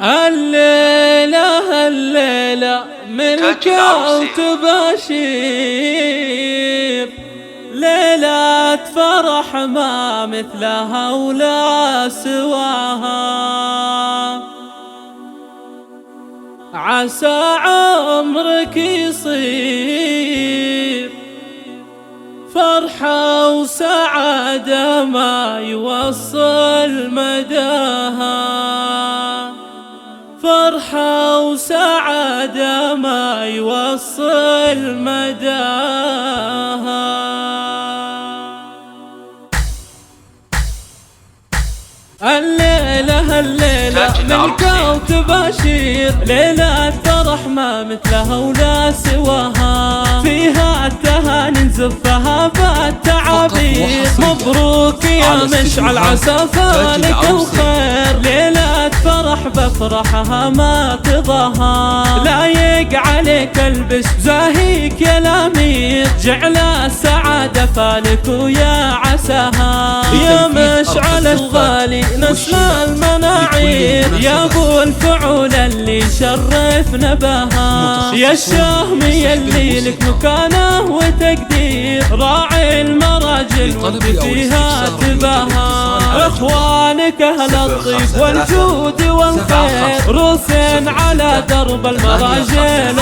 الليلة ملكة وتباشير، ليلة فرح ما مثلها ولا سواها. عسى عمرك يصير فرحة وسعادة ما يوصل مداها، فرحة وسعادة ما يوصل مداها. الليلة ملكة وتباشير، ليلة فرح ما مثلها ولا سواها. فيها التهاني نزفها بالتعابير، مبروك يا مشعل عسى فالك الخير. ليلة فرح بفرحها ما تضاها، لايق عليك البش زاهيك يا الامير. جعل السعادة فالك ويا عساها، يا مشعل الغالي نسل المناعير. يا ابو الفعول اللي شرفنا بها، يا الشاهمي اللي لك مكانه وتقدير. راعي المراجل واللي فيها تباها، اخوانك اهل الطيب والجود والخير. روسين على درب المراجل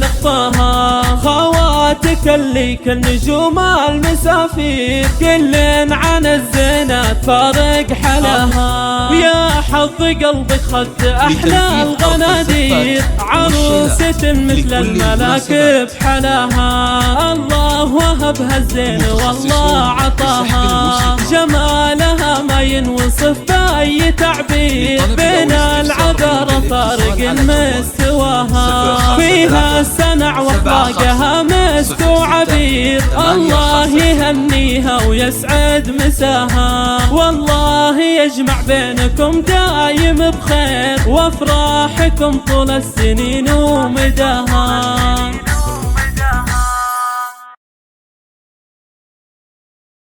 اخطاها، خواتك اللي كالنجوم المسافير. كل عن الزينة فارق حلاها، يا حظ قلبك خدت احلى الغنادير. عروسة مثل الملاك بحلاها، الله وهبها الزين والله عطاها. جمالها ما ينوصف باي تعبير، بين العذر فارق مستواها. فيها السنع واخلاقها مسك وعبير، الله يهنيها ويسعد مساها. والله يجمع بينكم دايم بخير، وافراحكم طول السنين ومداها.